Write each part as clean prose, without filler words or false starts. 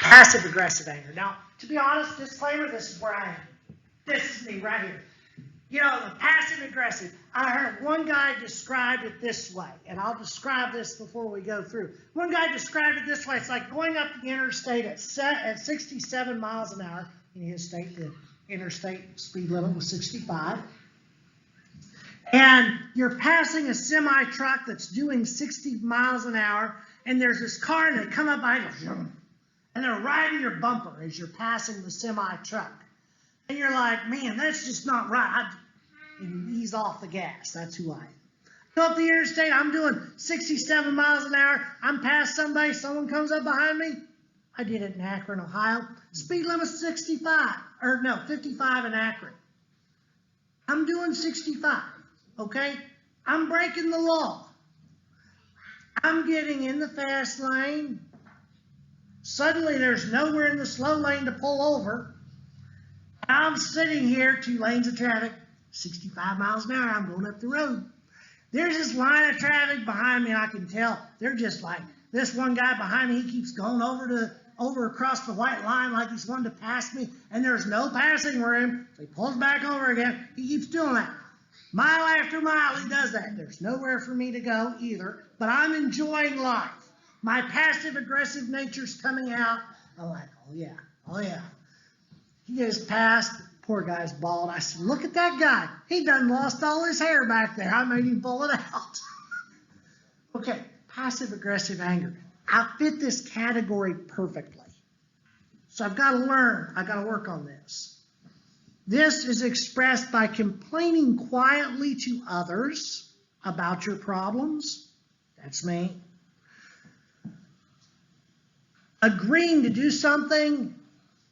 Passive aggressive anger. Now, to be honest, disclaimer, this is where I am. This is me right here. You know, the passive aggressive. I heard one guy describe it this way, and I'll describe this before we go through. One guy described it this way. It's like going up the interstate at 67 miles an hour. In his state, the interstate speed limit was 65. And you're passing a semi truck that's doing 60 miles an hour, and there's this car, and they come up behind you, and they're riding your bumper as you're passing the semi truck. And you're like, man, that's just not right. And you ease off the gas. That's who I am. Go up the interstate, I'm doing 67 miles an hour. I'm past somebody, someone comes up behind me. I did it in Akron, Ohio. Speed limit 55, or no, 55 in Akron. I'm doing 65, okay? I'm breaking the law. I'm getting in the fast lane. Suddenly there's nowhere in the slow lane to pull over. I'm sitting here, 2 lanes of traffic, 65 miles an hour, I'm going up the road. There's this line of traffic behind me, and I can tell they're just like, this one guy behind me, he keeps going over across the white line like he's wanting to pass me, and there's no passing room. So he pulls back over again. He keeps doing that. Mile after mile, he does that. There's nowhere for me to go either, but I'm enjoying life. My passive-aggressive nature's coming out. I'm like, oh yeah. He just passed. Poor guy's bald. I said, look at that guy. He done lost all his hair back there. I made him pull it out. Okay, passive-aggressive anger. I fit this category perfectly. So I've got to learn. I've got to work on this. This is expressed by complaining quietly to others about your problems. That's me. Agreeing to do something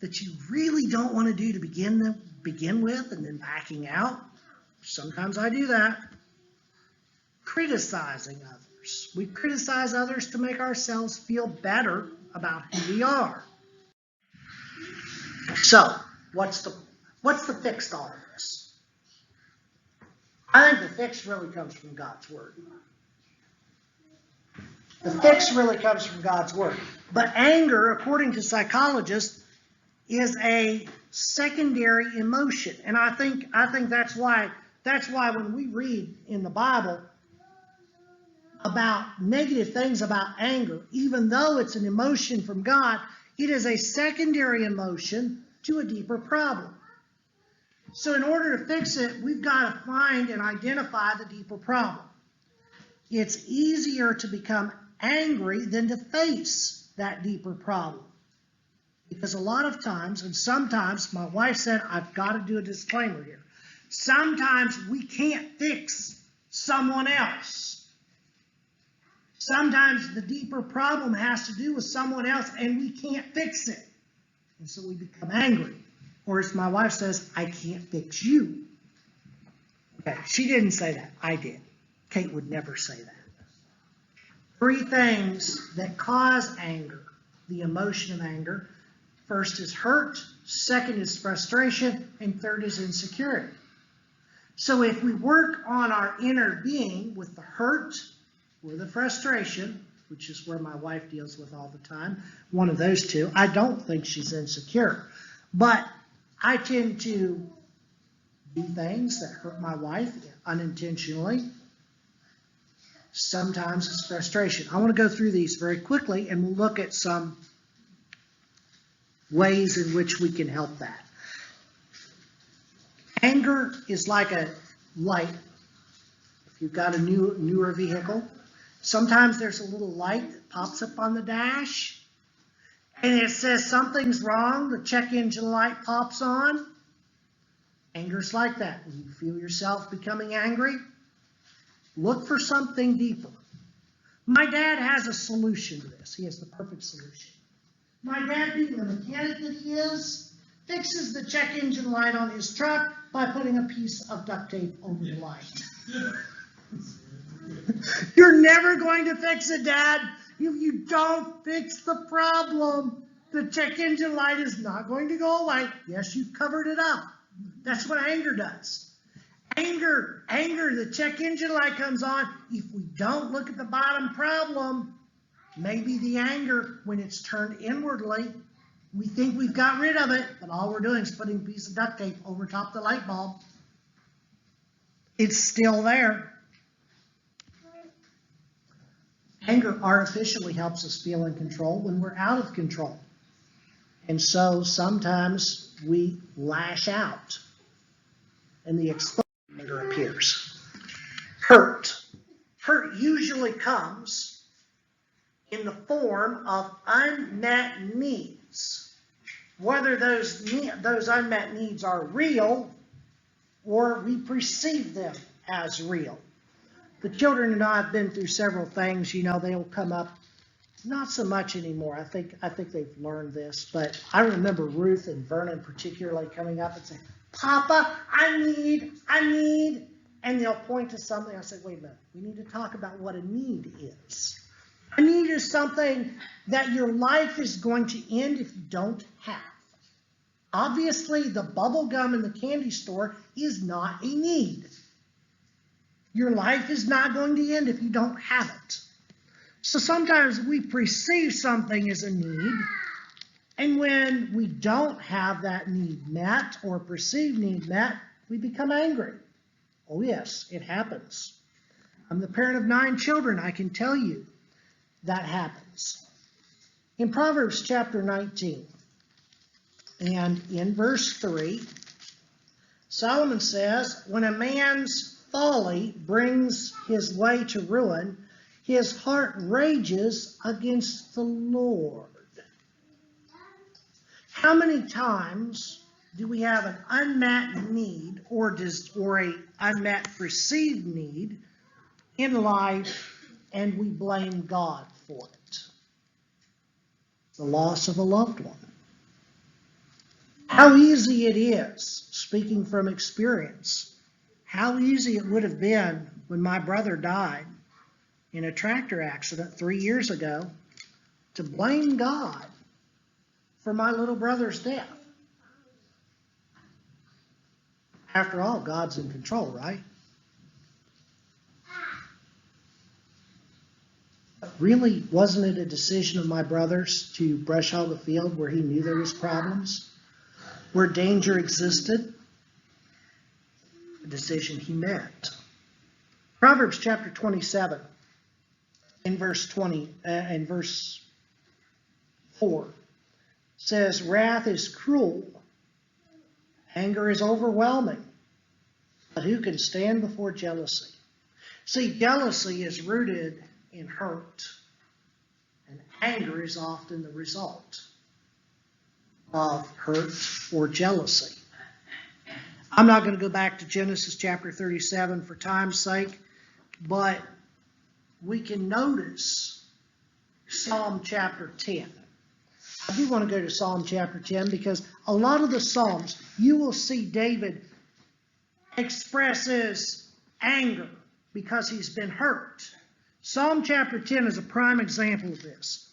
that you really don't want to do to begin with, and then backing out. Sometimes I do that. Criticizing others. We criticize others to make ourselves feel better about who we are. So, what's the fix to all of this? I think the fix really comes from God's Word. The fix really comes from God's Word. But anger, according to psychologists, is a secondary emotion. And I think that's why when we read in the Bible about negative things about anger, even though it's an emotion from God, it is a secondary emotion to a deeper problem. So in order to fix it, we've got to find and identify the deeper problem. It's easier to become angry than to face that deeper problem. Because a lot of times, and sometimes, my wife said, I've got to do a disclaimer here. Sometimes we can't fix someone else. Sometimes the deeper problem has to do with someone else, and we can't fix it. And so we become angry. Or as my wife says, I can't fix you. Okay, she didn't say that. I did. Kate would never say that. 3 things that cause anger, the emotion of anger. First is hurt, second is frustration, and third is insecurity. So if we work on our inner being with the hurt or the frustration, which is where my wife deals with all the time, one of those two, I don't think she's insecure. But I tend to do things that hurt my wife unintentionally. Sometimes it's frustration. I want to go through these very quickly, and we'll look at some ways in which we can help that. Anger is like a light. If you've got a newer vehicle, sometimes there's a little light that pops up on the dash, and it says something's wrong. The check engine light pops on. Anger's like that. When you feel yourself becoming angry, look for something deeper. My dad has a solution to this. He has the perfect solution. My dad, being the mechanic that he is, fixes the check engine light on his truck by putting a piece of duct tape over the light. You're never going to fix it, Dad. You don't fix the problem. The check engine light is not going to go away. Yes, you've covered it up. That's what anger does. Anger, the check engine light comes on. If we don't look at the bottom problem, maybe the anger, when it's turned inwardly, We think we've got rid of it, but all we're doing is putting a piece of duct tape over top the light bulb. It's still there. Anger artificially helps us feel in control when we're out of control. And so sometimes we lash out and the explosive anger appears. Hurt. Hurt usually comes in the form of unmet needs. Whether those unmet needs are real or we perceive them as real. The children and I have been through several things, they'll come up, not so much anymore. I think they've learned this, but I remember Ruth and Vernon particularly coming up and saying, Papa, I need, and they'll point to something. I say, wait a minute, we need to talk about what a need is. A need is something that your life is going to end if you don't have. Obviously, the bubble gum in the candy store is not a need. Your life is not going to end if you don't have it. So sometimes we perceive something as a need, and when we don't have that need met or perceived need met, we become angry. Oh yes, it happens. I'm the parent of 9 children. I can tell you that happens. In Proverbs chapter 19 and in verse 3, Solomon says, when a man's folly brings his way to ruin, his heart rages against the Lord. How many times do we have an unmet need or a unmet perceived need in life and we blame God for it? The loss of a loved one. How easy it is, speaking from experience, how easy it would have been when my brother died in a tractor accident 3 years ago to blame God for my little brother's death. After all, God's in control, right? But really, wasn't it a decision of my brother's to brush hog a field where he knew there was problems, where danger existed? A decision he met. Proverbs chapter 27, in verse 4, says, wrath is cruel, anger is overwhelming, but who can stand before jealousy? See, jealousy is rooted in hurt, and anger is often the result of hurt or jealousy. I'm not going to go back to Genesis chapter 37 for time's sake, but we can notice Psalm chapter 10. I do want to go to Psalm chapter 10 because a lot of the Psalms, you will see David expresses anger because he's been hurt. Psalm chapter 10 is a prime example of this.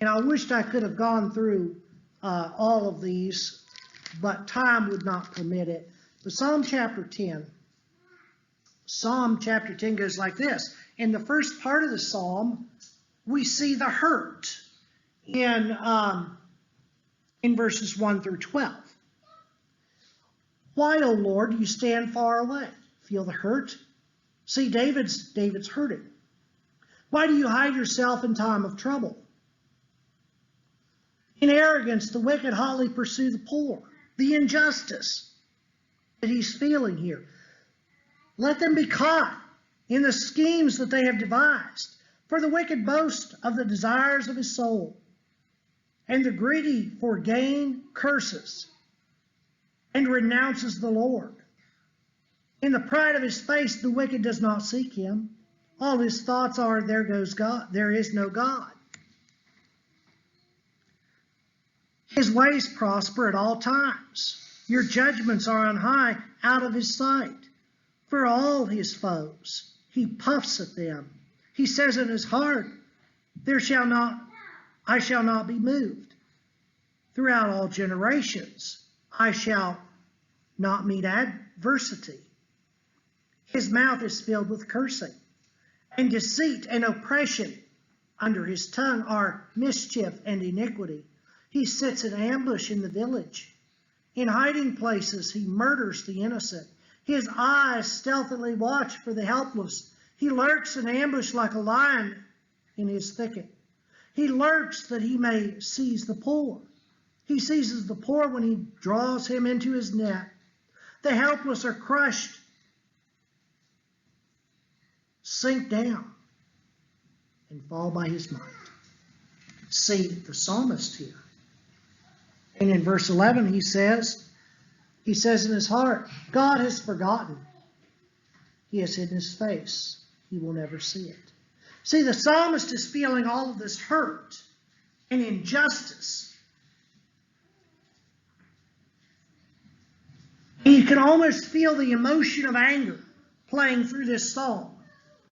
And I wished I could have gone through all of these, but time would not permit it. But Psalm chapter 10 goes like this. In the first part of the Psalm, we see the hurt in verses 1 through 12. Why, O Lord, do you stand far away? Feel the hurt? See, David's hurting. Why do you hide yourself in time of trouble? In arrogance, the wicked hotly pursue the poor. The injustice that he's feeling here. Let them be caught in the schemes that they have devised. For the wicked boast of the desires of his soul, and the greedy for gain curses, and renounces the Lord. In the pride of his face, the wicked does not seek him. All his thoughts are, there goes God. There is no God. His ways prosper at all times. Your judgments are on high, out of his sight. For all his foes, he puffs at them. He says in his heart, I shall not be moved. Throughout all generations, I shall not meet adversity. His mouth is filled with cursing, and deceit and oppression. Under his tongue are mischief and iniquity. He sits in ambush in the village. In hiding places, he murders the innocent. His eyes stealthily watch for the helpless. He lurks in ambush like a lion in his thicket. He lurks that he may seize the poor. He seizes the poor when he draws him into his net. The helpless are crushed, sink down, and fall by his might. See the psalmist here. And in verse 11 he says in his heart, God has forgotten. He has hidden his face. He will never see it. See, the psalmist is feeling all of this hurt and injustice. And you can almost feel the emotion of anger playing through this psalm.